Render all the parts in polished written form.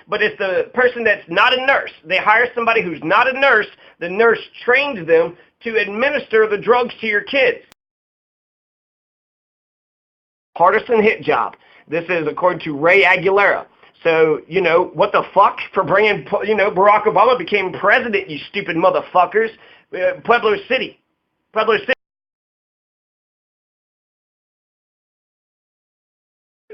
but it's the person that's not a nurse. They hire somebody who's not a nurse. The nurse trains them to administer the drugs to your kids. Partisan hit job. This is according to Ray Aguilera. So, what the fuck for bringing, Barack Obama became president, you stupid motherfuckers. Pueblo City.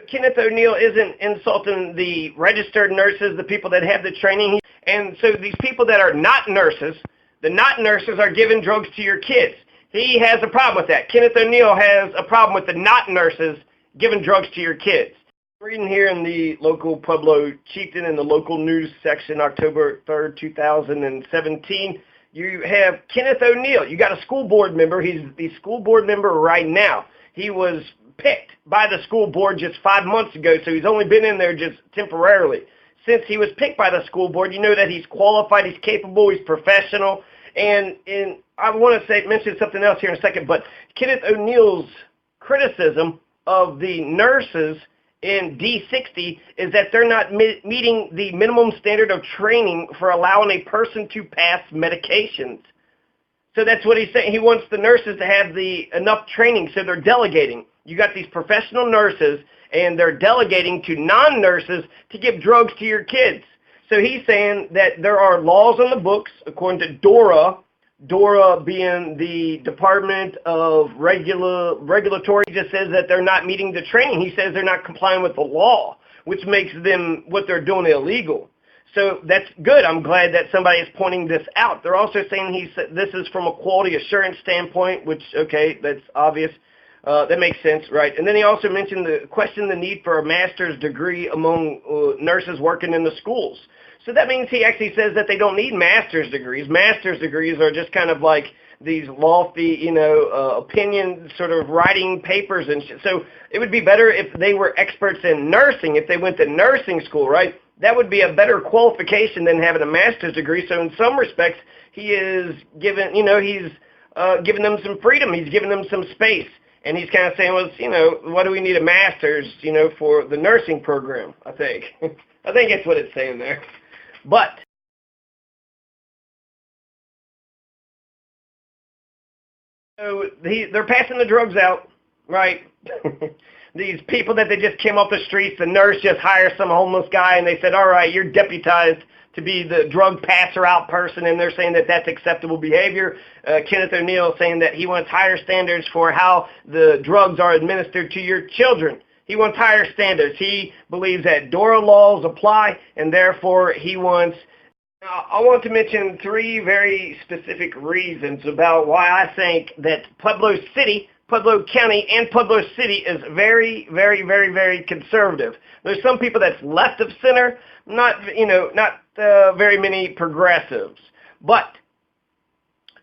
Kenneth O'Neill isn't insulting the registered nurses, the people that have the training. And so these people that are not nurses, the not nurses are giving drugs to your kids. He has a problem with that. Kenneth O'Neill has a problem with the not nurses giving drugs to your kids. Reading here in the local Pueblo Chieftain in the local news section, October 3rd, 2017, you have Kenneth O'Neill. You got a school board member. He's the school board member right now. He was picked by the school board just 5 months ago, so he's only been in there just temporarily. Since he was picked by the school board, you know that he's qualified, he's capable, he's professional, and I want to mention something else here in a second, but Kenneth O'Neill's criticism of the nurses in D60 is that they're not meeting the minimum standard of training for allowing a person to pass medications. So that's what he's saying. He wants the nurses to have enough training, so they're delegating. You got these professional nurses, and they're delegating to non-nurses to give drugs to your kids. So he's saying that there are laws on the books, according to DORA being the Department of Regulatory, just says that they're not meeting the training. He says they're not complying with the law, which makes them, what they're doing, illegal. So that's good. I'm glad that somebody is pointing this out. They're also saying this is from a quality assurance standpoint, which, okay, that's obvious. That makes sense, right? And then he also mentioned the need for a master's degree among nurses working in the schools. So that means he actually says that they don't need master's degrees. Master's degrees are just kind of like these lofty, opinion sort of writing papers and shit. So it would be better if they were experts in nursing, if they went to nursing school, right? That would be a better qualification than having a master's degree. So in some respects, he is giving, he's giving them some freedom. He's giving them some space. And he's kind of saying, well, what do we need a master's, for the nursing program, I think. I think that's what it's saying there. But so they're passing the drugs out, right? These people that they just came off the streets, the nurse just hired some homeless guy, and they said, all right, you're deputized to be the drug passer out person, and they're saying that that's acceptable behavior. Kenneth O'Neill saying that he wants higher standards for how the drugs are administered to your children. He wants higher standards. He believes that DORA laws apply, and therefore he wants... I want to mention 3 very specific reasons about why I think that Pueblo County, and Pueblo City is very, very, very, very conservative. There's some people that's left of center, not very many progressives. But,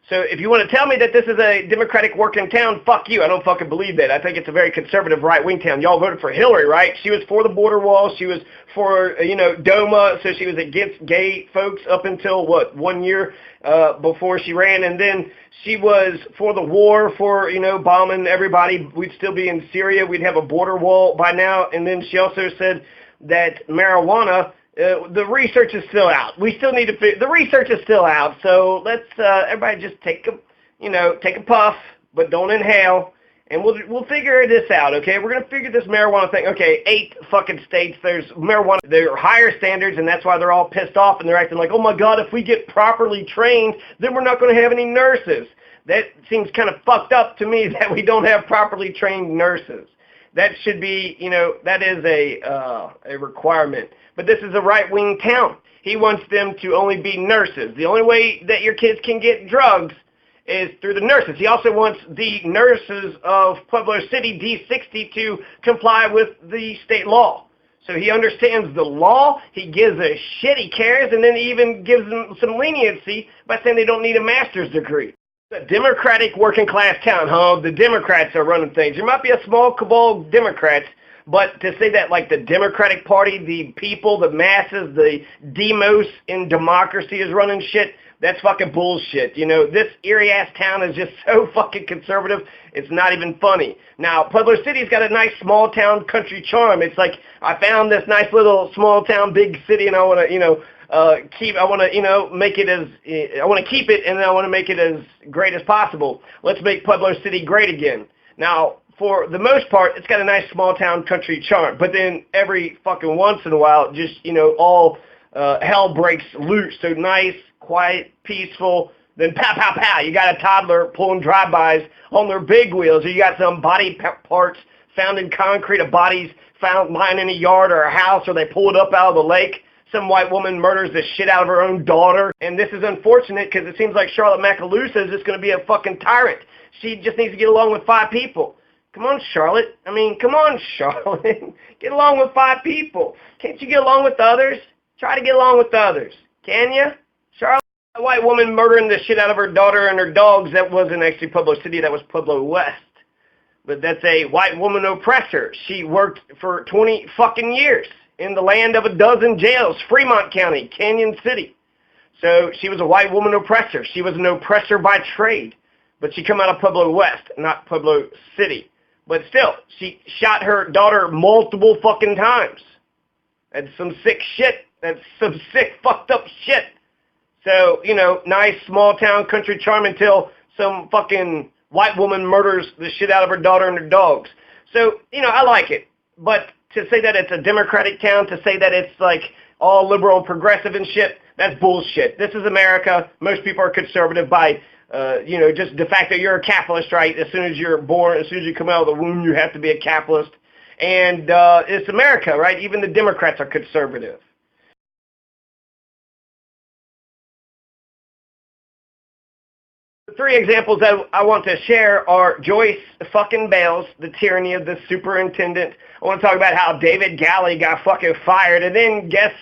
so if you want to tell me that this is a Democratic working town, fuck you. I don't fucking believe that. I think it's a very conservative right-wing town. Y'all voted for Hillary, right? She was for the border wall. She was for, DOMA, so she was against gay folks up until, 1 year before she ran. And then she was for the war, for, bombing everybody. We'd still be in Syria. We'd have a border wall by now. And then she also said that marijuana... the research is still out. We still need to the research is still out. So let's everybody just take a puff, but don't inhale, and we'll figure this out. Okay, we're gonna figure this marijuana thing. Okay, 8 fucking states there's marijuana. There are higher standards, and that's why they're all pissed off and they're acting like, oh my God, if we get properly trained, then we're not going to have any nurses. That seems kind of fucked up to me that we don't have properly trained nurses. That should be, that is a requirement. But this is a right-wing town. He wants them to only be nurses. The only way that your kids can get drugs is through the nurses. He also wants the nurses of Pueblo City, D60, to comply with the state law. So he understands the law, he gives a shit, he cares, and then he even gives them some leniency by saying they don't need a master's degree. It's a Democratic working class town, huh? The Democrats are running things. There might be a small cabal of Democrats, But to say that, like, the Democratic Party, the people, the masses, the demos in democracy is running shit, that's fucking bullshit. You know, this Erie-ass town is just so fucking conservative, it's not even funny. Now, Pueblo City's got a nice small-town country charm. It's like, I found this nice little small-town big city, and I want to, you know, I want to, you know, make it as, I want to keep it, and then I want to make it as great as possible. Let's make Pueblo City great again. Now, for the most part, it's got a nice small-town country charm, but then every fucking once in a while, just, you know, all hell breaks loose. So nice, quiet, peaceful, then pow, pow, pow. You got a toddler pulling drive-bys on their big wheels, or you got some body parts found in concrete, of bodies found lying in a yard or a house, or they pull it up out of the lake. Some white woman murders the shit out of her own daughter. And this is unfortunate because it seems like Charlotte Macaluso is just going to be a fucking tyrant. She just needs to get along with 5 people. Come on, Charlotte. I mean, come on, Charlotte. Get along with 5 people. Can't you get along with the others? Try to get along with the others. Can you? Charlotte, a white woman murdering the shit out of her daughter and her dogs, that wasn't actually Pueblo City, that was Pueblo West. But that's a white woman oppressor. She worked for 20 fucking years in the land of a dozen jails, Fremont County, Canyon City. So she was a white woman oppressor. She was an oppressor by trade. But she come out of Pueblo West, not Pueblo City. But still, she shot her daughter multiple fucking times. That's some sick shit. That's some sick, fucked up shit. So, you know, nice small town country charm until some fucking white woman murders the shit out of her daughter and her dogs. So, you know, I like it. But to say that it's a Democratic town, to say that it's like all liberal and progressive and shit, that's bullshit. This is America. Most people are conservative by, you know, just the fact that you're a capitalist, right? As soon as you're born, as soon as you come out of the womb, you have to be a capitalist. And it's America, right? Even the Democrats are conservative. The 3 examples that I want to share are Joyce fucking Bales, the tyranny of the superintendent. I want to talk about how David Galley got fucking fired, and then guess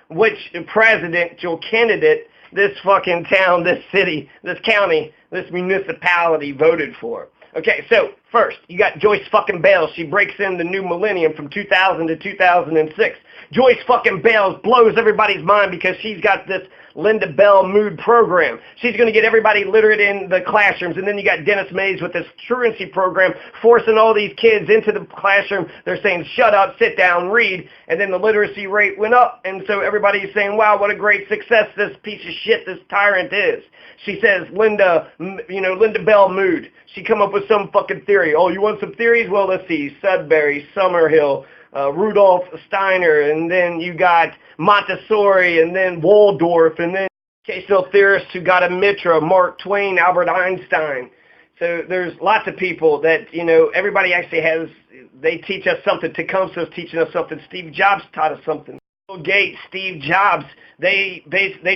which presidential candidate this fucking town, this city, this county, this municipality voted for. Okay, so first, you got Joyce fucking Bales. She breaks in the new millennium from 2000 to 2006. Joyce fucking Bales blows everybody's mind because she's got this Linda Bell Mood program. She's going to get everybody literate in the classrooms. And then you got Dennis Mays with this truancy program, forcing all these kids into the classroom. They're saying, shut up, sit down, read. And then the literacy rate went up. And so everybody's saying, wow, what a great success this piece of shit, this tyrant is. She says, Linda Bell Mood. She come up with some fucking theory. Oh, you want some theories? Well, let's see. Sudbury, Summerhill, Rudolph Steiner, and then you got Montessori, and then Waldorf, and then case-still theorists who got a Mitra, Mark Twain, Albert Einstein. So there's lots of people that, you know, everybody actually has, they teach us something. Tecumseh's teaching us something. Steve Jobs taught us something. Bill Gates, Steve Jobs, they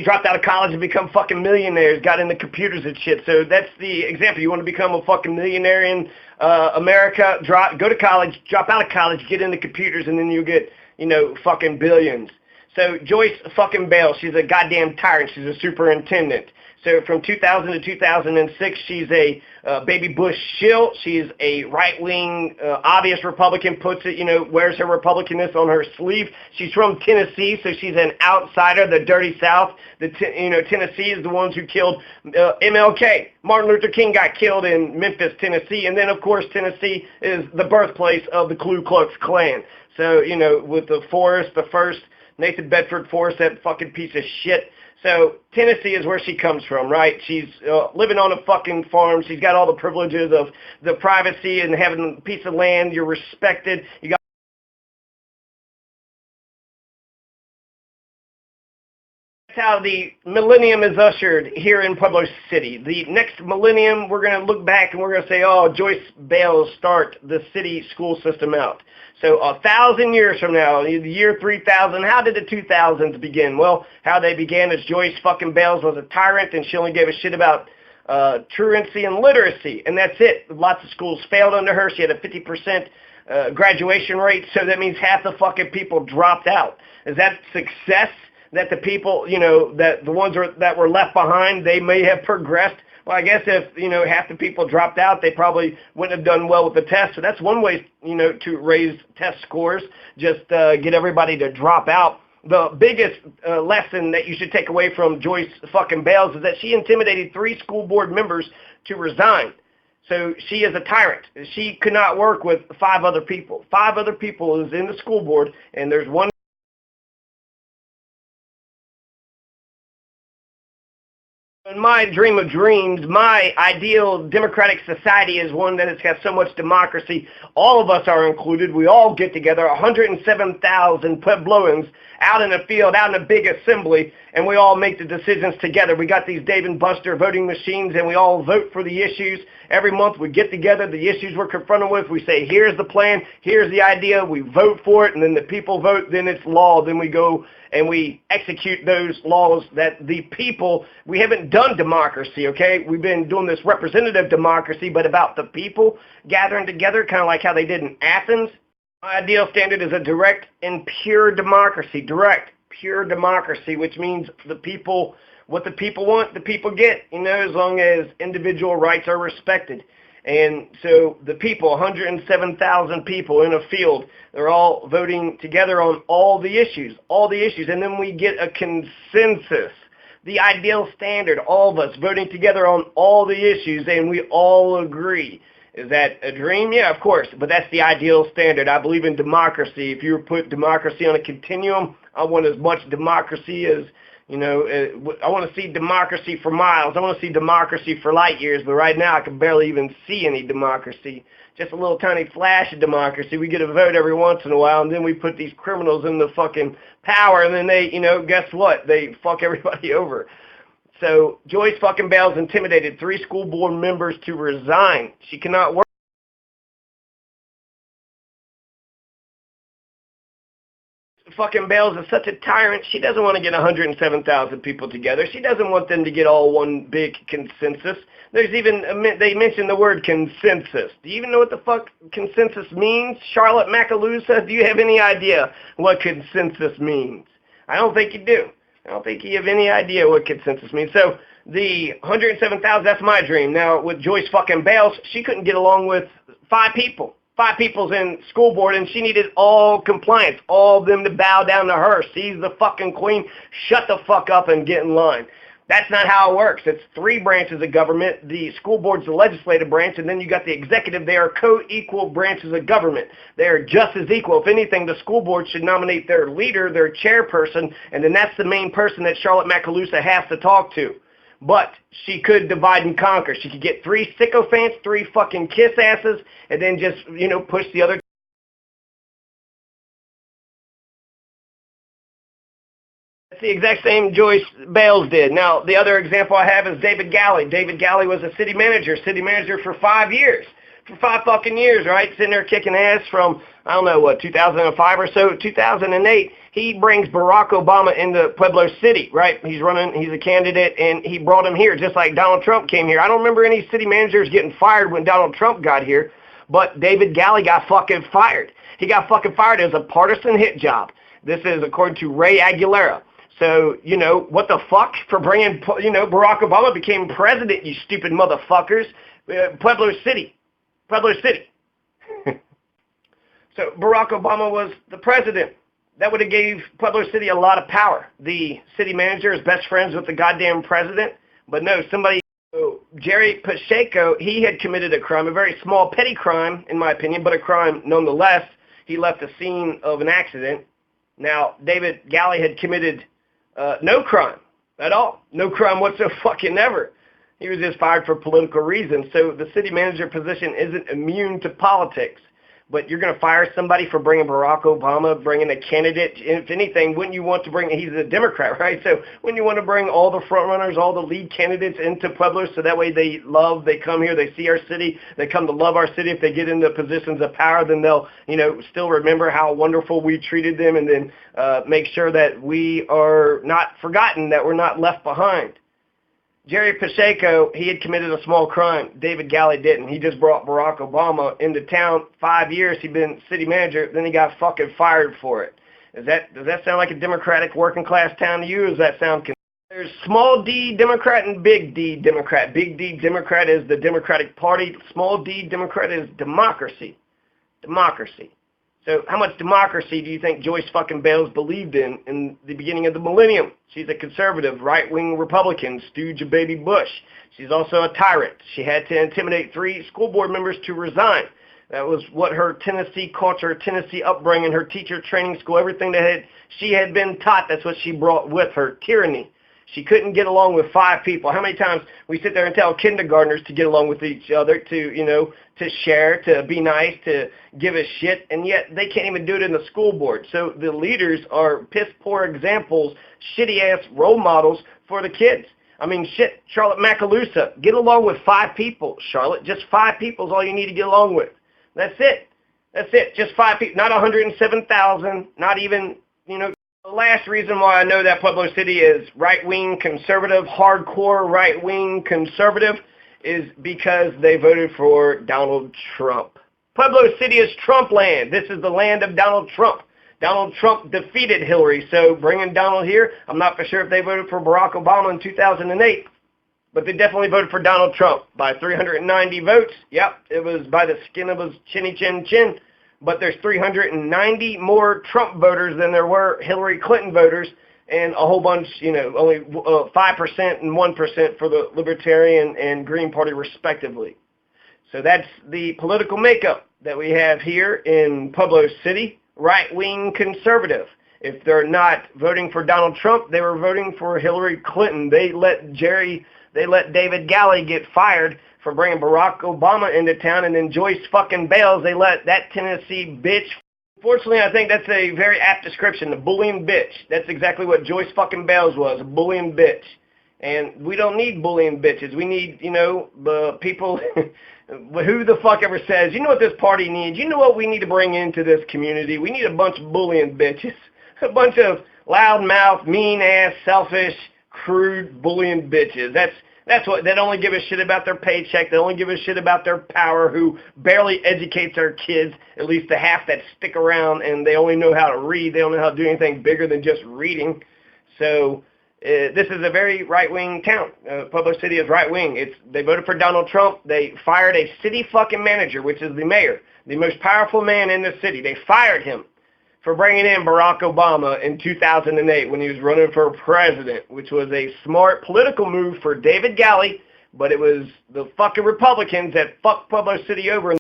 dropped out of college and become fucking millionaires, got into computers and shit. So that's the example. You want to become a fucking millionaire in America, go to college, drop out of college, get into computers, and then you get, you know, fucking billions. So Joyce fucking Bales, she's a goddamn tyrant. She's a superintendent. So from 2000 to 2006, she's a baby Bush shill. She's a right-wing, obvious Republican, puts it, you know, wears her Republicanness on her sleeve. She's from Tennessee, so she's an outsider, the dirty South. Tennessee is the ones who killed MLK. Martin Luther King got killed in Memphis, Tennessee. And then, of course, Tennessee is the birthplace of the Ku Klux Klan. So, you know, with the Forrest, the first Nathan Bedford Forrest, that fucking piece of shit. So Tennessee is where she comes from, right? She's living on a fucking farm. She's got all the privileges of the privacy and having a piece of land. You're respected. You got That's how the millennium is ushered here in Pueblo City. The next millennium, we're going to look back and we're going to say, oh, Joyce Bales start the city school system out. So 1,000 years from now, the year 3000, how did the 2000s begin? Well, how they began is Joyce fucking Bales was a tyrant and she only gave a shit about truancy and literacy. And that's it. Lots of schools failed under her. She had a 50% graduation rate, so that means half the fucking people dropped out. Is that success? That the people, you know, that the ones that were left behind, they may have progressed, Well, I guess if, half the people dropped out, they probably wouldn't have done well with the test. So that's one way, to raise test scores, just get everybody to drop out. The biggest lesson that you should take away from Joyce fucking Bales is that she intimidated 3 school board members to resign. So she is a tyrant. She could not work with 5 other people. 5 other people is in the school board, and there's one. In my dream of dreams, my ideal democratic society is one that has got so much democracy. All of us are included. We all get together, 107,000 Puebloans out in the field, out in a big assembly, and we all make the decisions together. We got these Dave and Buster voting machines, and we all vote for the issues. Every month we get together, the issues we're confronted with, we say, here's the plan, here's the idea, we vote for it, and then the people vote, then it's law. Then we go and we execute those laws that the people, we haven't done democracy, okay? We've been doing this representative democracy, but about the people gathering together, kind of like how they did in Athens. My ideal standard is a direct and pure democracy. Direct, pure democracy, which means the people, what the people want, the people get, as long as individual rights are respected. And so the people, 107,000 people in a field, they're all voting together on all the issues, and then we get a consensus, the ideal standard, all of us voting together on all the issues, and we all agree. Is that a dream? Yeah, of course, but that's the ideal standard. I believe in democracy. If you put democracy on a continuum, I want as much democracy as, I want to see democracy for miles. I want to see democracy for light years, but right now I can barely even see any democracy. Just a little tiny flash of democracy. We get a vote every once in a while, and then we put these criminals in the fucking power, and then they, guess what? They fuck everybody over. So Joyce fucking Bales intimidated 3 school board members to resign. She cannot work. Fucking Bales is such a tyrant. She doesn't want to get 107,000 people together. She doesn't want them to get all one big consensus. There's even, they mentioned the word consensus. Do you even know what the fuck consensus means? Charlotte Macaluso, do you have any idea what consensus means? I don't think you do. I don't think you have any idea what consensus means. So the 107,000, that's my dream. Now, with Joyce fucking Bales, she couldn't get along with 5 people. 5 people's in school board, and she needed all compliance, all of them to bow down to her. She's the fucking queen. Shut the fuck up and get in line. That's not how it works. It's 3 branches of government. The school board's the legislative branch, and then you got the executive. They are co-equal branches of government. They are just as equal. If anything, the school board should nominate their leader, their chairperson, and then that's the main person that Charlotte Macaluso has to talk to. But she could divide and conquer. She could get 3 sycophants, 3 fucking kiss asses, and then just, push the other. That's the exact same Joyce Bales did. Now, the other example I have is David Galley. David Galley was a city manager for 5 years. For 5 fucking years, right? Sitting there kicking ass from, 2005 or so, 2008. He brings Barack Obama into Pueblo City, right? He's a candidate, and he brought him here, just like Donald Trump came here. I don't remember any city managers getting fired when Donald Trump got here, but David Galley got fucking fired. He got fucking fired as a partisan hit job. This is according to Ray Aguilera. So, what the fuck for bringing, Barack Obama became president, you stupid motherfuckers. Pueblo City. So Barack Obama was the president. That would have gave Pueblo City a lot of power. The city manager is best friends with the goddamn president. But no, Jerry Pacheco, he had committed a crime, a very small, petty crime, in my opinion, but a crime nonetheless. He left the scene of an accident. Now, David Galley had committed no crime at all. No crime whatsoever. He was just fired for political reasons. So the city manager position isn't immune to politics. But you're going to fire somebody for bringing Barack Obama, bringing a candidate. If anything, wouldn't you want to bring, he's a Democrat, right? So wouldn't you want to bring all the front runners, all the lead candidates into Pueblo so that way they come here, they see our city, they come to love our city. If they get into positions of power, then they'll, still remember how wonderful we treated them, and then make sure that we are not forgotten, that we're not left behind. Jerry Pacheco, he had committed a small crime. David Galley didn't. He just brought Barack Obama into town. 5 years he'd been city manager, then he got fucking fired for it. Does that sound like a democratic working class town to you, or does that sound There's small d Democrat and big D Democrat. Big D Democrat is the Democratic Party. Small d Democrat is democracy. Democracy. So how much democracy do you think Joyce fucking Bales believed in the beginning of the millennium? She's a conservative, right-wing Republican, stooge of baby Bush. She's also a tyrant. She had to intimidate 3 school board members to resign. That was what her Tennessee culture, Tennessee upbringing, her teacher training school, everything that she had been taught, that's what she brought with her, tyranny. She couldn't get along with 5 people. How many times we sit there and tell kindergartners to get along with each other, to share, to be nice, to give a shit, and yet they can't even do it in the school board. So the leaders are piss-poor examples, shitty-ass role models for the kids. I mean, shit, Charlotte Macaluso, get along with 5 people, Charlotte. Just 5 people is all you need to get along with. That's it. That's it. Just 5 people, not 107,000, not even, The last reason why I know that Pueblo City is right-wing conservative, hardcore right-wing conservative, is because they voted for Donald Trump. Pueblo City is Trump land. This is the land of Donald Trump. Donald Trump defeated Hillary, so bringing Donald here, I'm not for sure if they voted for Barack Obama in 2008, but they definitely voted for Donald Trump by 390 votes. Yep, it was by the skin of his chinny chin chin. But there's 390 more Trump voters than there were Hillary Clinton voters, and a whole bunch, only 5% and 1% for the Libertarian and Green Party respectively. So that's the political makeup that we have here in Pueblo City, right-wing conservative. If they're not voting for Donald Trump, they were voting for Hillary Clinton. They let David Galley get fired for bringing Barack Obama into town, and then Joyce fucking Bales, they let that Tennessee bitch. Fortunately, I think that's a very apt description, the bullying bitch. That's exactly what Joyce fucking Bales was, a bullying bitch. And we don't need bullying bitches. We need, the people, who the fuck ever says, you know what this party needs? You know what we need to bring into this community? We need a bunch of bullying bitches. A bunch of loudmouth, mean-ass, selfish, crude, bullying bitches. That's what, they only give a shit about their paycheck. They only give a shit about their power, who barely educates our kids, at least the half that stick around, and they only know how to read. They don't know how to do anything bigger than just reading. So this is a very right-wing town. Pueblo City is right-wing. They voted for Donald Trump. They fired a city fucking manager, which is the mayor, the most powerful man in the city. They fired him for bringing in Barack Obama in 2008 when he was running for president, which was a smart political move for David Galley, but it was the fucking Republicans that fucked Pueblo City over. So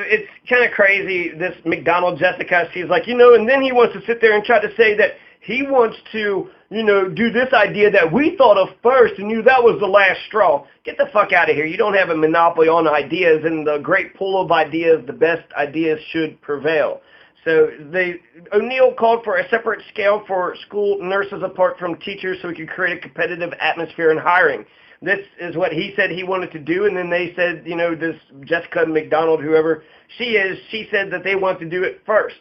it's kind of crazy, this McDonald Jessica, she's like, and then he wants to sit there and try to say that he wants to, do this idea that we thought of first and knew that was the last straw. Get the fuck out of here. You don't have a monopoly on ideas, and the great pool of ideas, the best ideas should prevail. So O'Neill called for a separate scale for school nurses apart from teachers so he could create a competitive atmosphere in hiring. This is what he said he wanted to do, and then they said, this Jessica McDonald, whoever she is, she said that they want to do it first.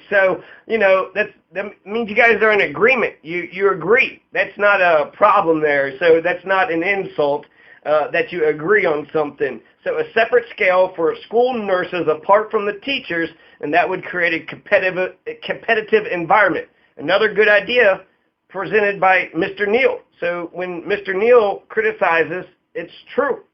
So, that means you guys are in agreement. You agree. That's not a problem there. So that's not an insult that you agree on something. So a separate scale for school nurses apart from the teachers, and that would create a competitive environment. Another good idea presented by Mr. Neal. So when Mr. Neal criticizes, it's true.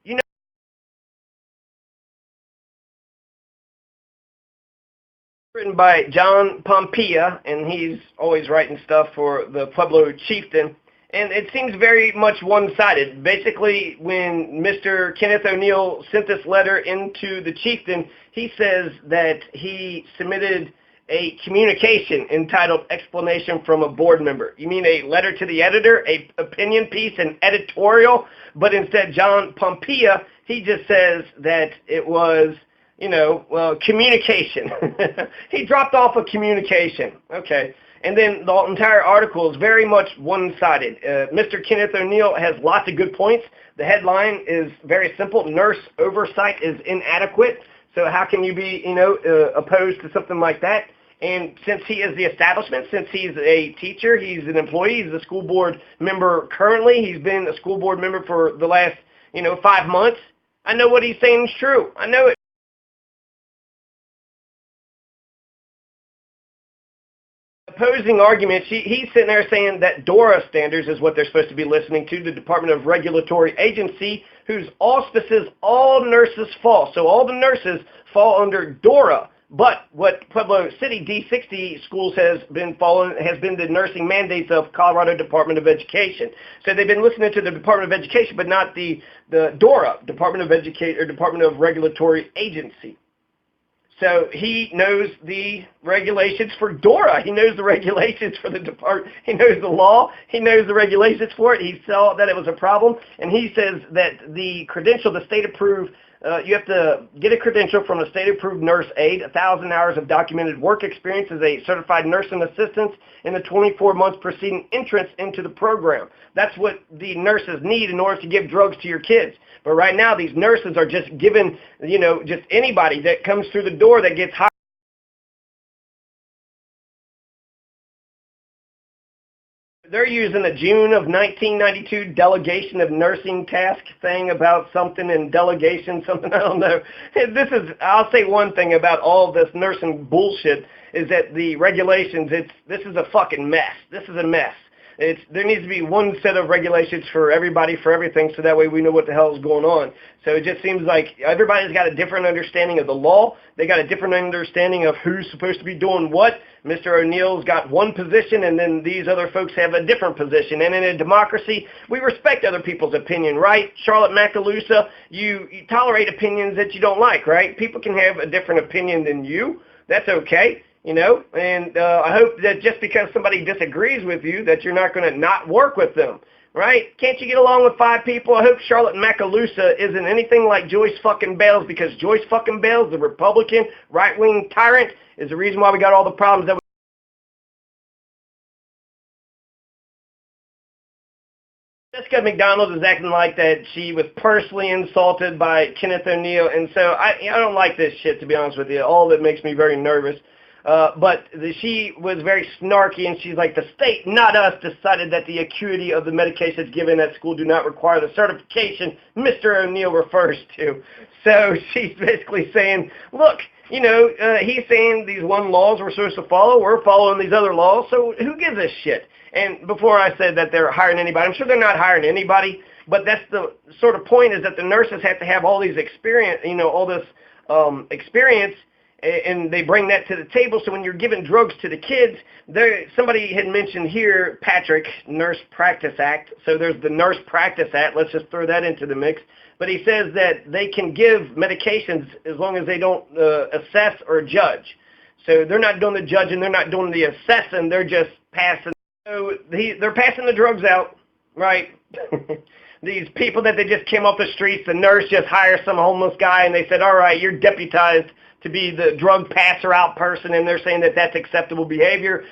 Written by John Pompea, and he's always writing stuff for the Pueblo Chieftain. And it seems very much one-sided. Basically, when Mr. Kenneth O'Neill sent this letter into the Chieftain, he says that he submitted a communication entitled Explanation from a Board Member. You mean a letter to the editor, an opinion piece, an editorial? But instead, John Pompea, he just says that it was, communication. He dropped off a communication. Okay. And then the entire article is very much one-sided. Mr. Kenneth O'Neill has lots of good points. The headline is very simple. Nurse oversight is inadequate. So how can you be, opposed to something like that? And since he is the establishment, since he's a teacher, he's an employee, he's a school board member currently. He's been a school board member for the last, 5 months. I know what he's saying is true. I know it. Opposing argument, he's sitting there saying that DORA standards is what they're supposed to be listening to, the Department of Regulatory Agency, whose auspices all nurses fall. So all the nurses fall under DORA. But what Pueblo City D60 schools has been following has been the nursing mandates of Colorado Department of Education. So they've been listening to the Department of Education, but not the DORA, Department of Regulatory Agency. So he knows the regulations for DORA. He knows the regulations for the department. He knows the law. He knows the regulations for it. He saw that it was a problem, and he says that the credential, the state-approved, you have to get a credential from a state-approved nurse aide, 1,000 hours of documented work experience as a certified nursing assistant in the 24 months preceding entrance into the program. That's what the nurses need in order to give drugs to your kids. But right now, these nurses are just giving, just anybody that comes through the door that gets hired. They're using a June of 1992 delegation of nursing task thing about something in delegation, something, I don't know. I'll say one thing about all this nursing bullshit is that the regulations, this is a fucking mess. This is a mess. There needs to be one set of regulations for everybody, for everything, so that way we know what the hell is going on. So it just seems like everybody's got a different understanding of the law. They got a different understanding of who's supposed to be doing what. Mr. O'Neill's got one position, and then these other folks have a different position. And in a democracy, we respect other people's opinion, right? Charlotte Macaluso, you tolerate opinions that you don't like, right? People can have a different opinion than you. That's okay. And I hope that just because somebody disagrees with you that you're not going to not work with them, right? Can't you get along with 5 people? I hope Charlotte Macaluso isn't anything like Joyce fucking Bales, because Joyce fucking Bales, the Republican right-wing tyrant, is the reason why we got all the problems that Jessica McDonald is acting like that she was personally insulted by Kenneth O'Neill, and so I don't like this shit, to be honest with you. All of it makes me very nervous. But she was very snarky, and she's like, the state, not us, decided that the acuity of the medications given at school do not require the certification Mr. O'Neill refers to. So she's basically saying, look, he's saying these one laws we're supposed to follow, we're following these other laws, so who gives a shit? And before I said that they're hiring anybody, I'm sure they're not hiring anybody, but that's the sort of point, is that the nurses have to have all these experience, all this experience, and they bring that to the table. So when you're giving drugs to the kids, somebody had mentioned here, Patrick, Nurse Practice Act. So there's the Nurse Practice Act. Let's just throw that into the mix. But he says that they can give medications as long as they don't assess or judge. So they're not doing the judging, they're not doing the assessing, they're just passing. So they're passing the drugs out, right? These people that they just came off the streets, the nurse just hired some homeless guy, and they said, all right, you're deputized to be the drug passer out person, and they're saying that that's acceptable behavior.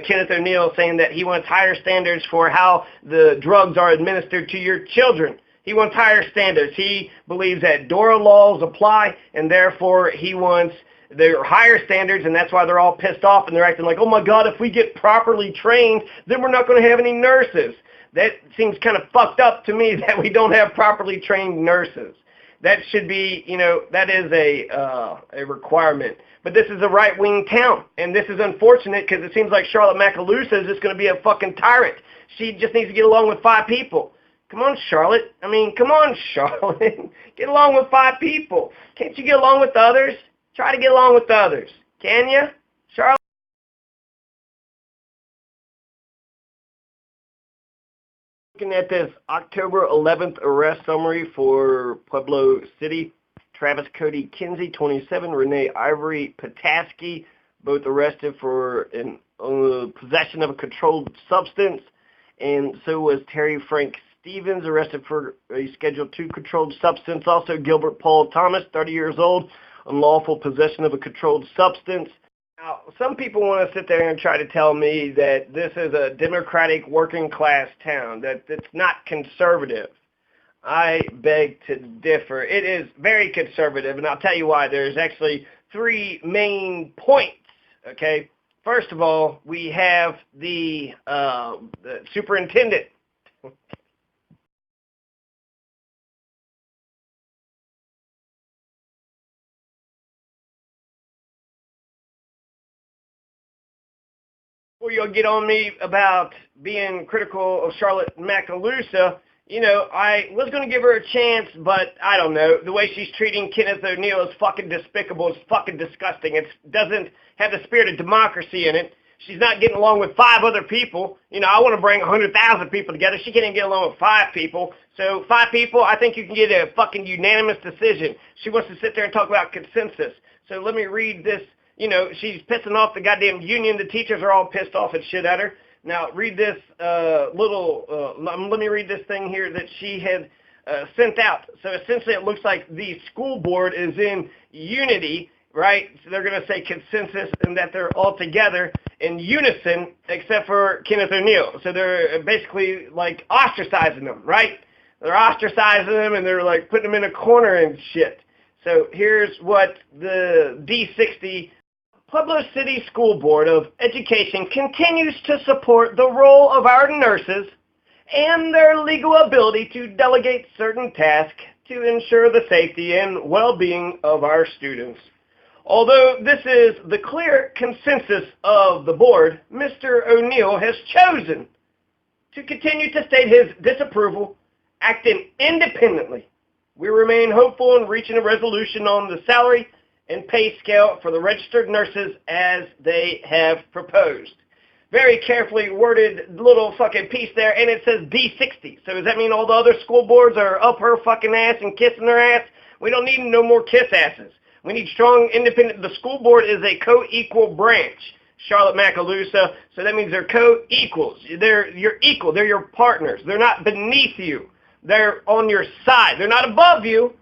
Kenneth O'Neill saying that he wants higher standards for how the drugs are administered to your children. He wants higher standards. He believes that DORA laws apply, and therefore he wants their higher standards, and that's why they're all pissed off, and they're acting like, oh my God, if we get properly trained, then we're not going to have any nurses. That seems kind of fucked up to me, that we don't have properly trained nurses. That should be, that is a requirement. But this is a right-wing town, and this is unfortunate because it seems like Charlotte Macaluso is just going to be a fucking tyrant. She just needs to get along with 5 people. Come on, Charlotte. Come on, Charlotte. Get along with 5 people. Can't you get along with others? Try to get along with others. Can you, Charlotte? Looking at this October 11th arrest summary for Pueblo City. Travis Cody Kinsey, 27, Renee Ivory Pataski, both arrested for possession of a controlled substance. And so was Terry Frank Stevens, arrested for a Schedule II controlled substance. Also Gilbert Paul Thomas, 30 years old, unlawful possession of a controlled substance. Now, some people want to sit there and try to tell me that this is a democratic working class town, that it's not conservative. I beg to differ. It is very conservative, and I'll tell you why. There's actually 3 main points, okay? First of all, we have the superintendent. Before you'll get on me about being critical of Charlotte Macaluso, you know, I was going to give her a chance, but I don't know. The way she's treating Kenneth O'Neill is fucking despicable. It's fucking disgusting. It doesn't have the spirit of democracy in it. She's not getting along with 5 other people. You know, I want to bring 100,000 people together. She can't even get along with 5 people. So 5 people, I think you can get a fucking unanimous decision. She wants to sit there and talk about consensus. So let me read this. You know, she's pissing off the goddamn union. The teachers are all pissed off and shit at her. Now, read this let me read this thing here that she had sent out. So essentially it looks like the school board is in unity, right? So they're going to say consensus and that they're all together in unison except for Kenneth O'Neill. So they're basically like ostracizing them, right? They're ostracizing them and they're like putting them in a corner and shit. So here's what the D60 Pueblo City School Board of Education continues to support the role of our nurses and their legal ability to delegate certain tasks to ensure the safety and well-being of our students. Although this is the clear consensus of the board, Mr. O'Neill has chosen to continue to state his disapproval, acting independently. We remain hopeful in reaching a resolution on the salary and pay scale for the registered nurses as they have proposed. Very carefully worded little fucking piece there, and it says D60. So does that mean all the other school boards are up her fucking ass and kissing her ass? We don't need no more kiss asses. We need strong, independent. The school board is a co-equal branch, Charlotte Macaluso. So that means they're co-equals. You're equal. They're your partners. They're not beneath you. They're on your side. They're not above you,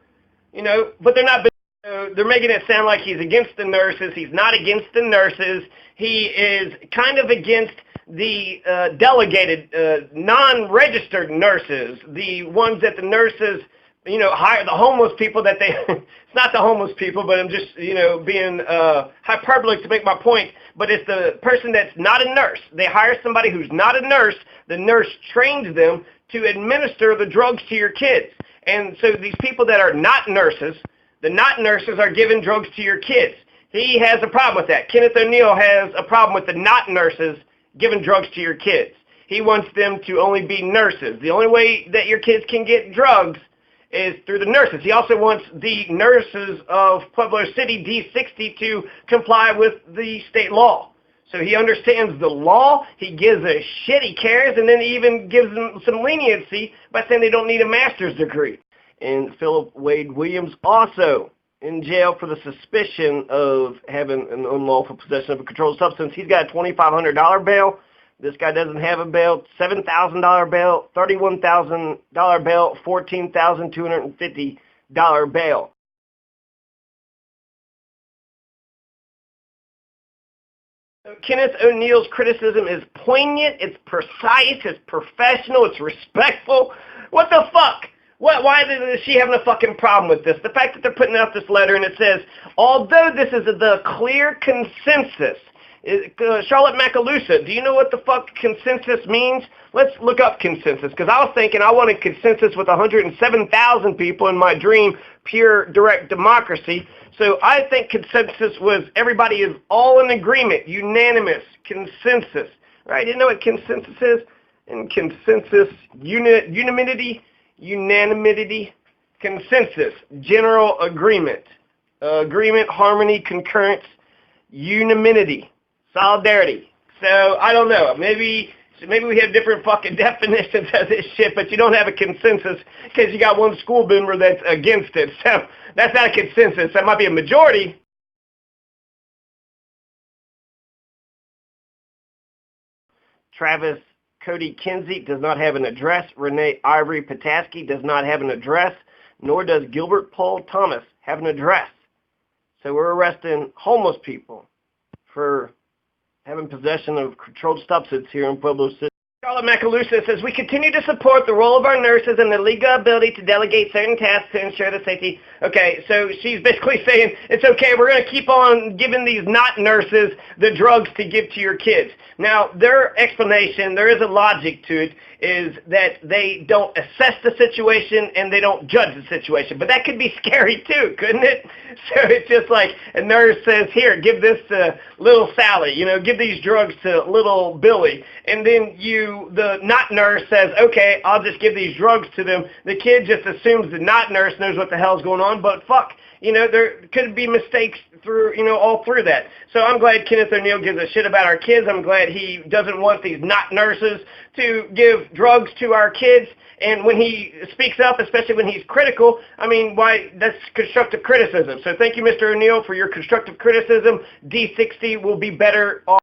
you know, but they're not beneath. They're making it sound like he's against the nurses. He's not against the nurses. He is kind of against the delegated, non-registered nurses, the ones that the nurses, you know, hire, the homeless people that they, it's not the homeless people, but I'm just, you know, being hyperbolic to make my point, but it's the person that's not a nurse. They hire somebody who's not a nurse. The nurse trains them to administer the drugs to your kids. And so these people that are not nurses, the not nurses are giving drugs to your kids. He has a problem with that. Kenneth O'Neill has a problem with the not nurses giving drugs to your kids. He wants them to only be nurses. The only way that your kids can get drugs is through the nurses. He also wants the nurses of Pueblo City, D60, to comply with the state law. So he understands the law, he gives a shit, he cares, and then he even gives them some leniency by saying they don't need a master's degree. And Philip Wade Williams also in jail for the suspicion of having an unlawful possession of a controlled substance. He's got a $2,500 bail. This guy doesn't have a bail. $7,000 bail, $31,000 bail, $14,250 bail. Kenneth O'Neill's criticism is poignant, it's precise, it's professional, it's respectful. What the fuck? Why is she having a fucking problem with this? The fact that they're putting out this letter and it says, although this is the clear consensus, Charlotte Macaluso, do you know what the fuck consensus means? Let's look up consensus, because I was thinking I wanted consensus with 107,000 people in my dream, pure direct democracy. So I think consensus was everybody is all in agreement, unanimous, consensus. Right? You know what consensus is? And consensus, unanimity, consensus, general agreement, agreement, harmony, concurrence, unanimity, solidarity. So I don't know. Maybe we have different fucking definitions of this shit, but you don't have a consensus because you got one school member that's against it. So that's not a consensus. That might be a majority. Travis Cody Kinsey does not have an address. Renee Ivory Pataski does not have an address, nor does Gilbert Paul Thomas have an address. So we're arresting homeless people for having possession of controlled substance here in Pueblo City. Charlotte Macaluso says, we continue to support the role of our nurses and their legal ability to delegate certain tasks to ensure the safety. Okay, so she's basically saying, it's okay, we're going to keep on giving these not nurses the drugs to give to your kids. Now, their explanation, there is a logic to it, is that they don't assess the situation and they don't judge the situation. But that could be scary too, couldn't it? So it's just like a nurse says, here, give this to little Sally, give these drugs to little Billy. And then the not nurse says, okay, I'll just give these drugs to them. The kid just assumes the not nurse knows what the hell's going on, but fuck. There could be mistakes through, all through that. So I'm glad Kenneth O'Neill gives a shit about our kids. I'm glad he doesn't want these not nurses to give drugs to our kids. And when he speaks up, especially when he's critical, that's constructive criticism. So thank you, Mr. O'Neill, for your constructive criticism. D60 will be better off.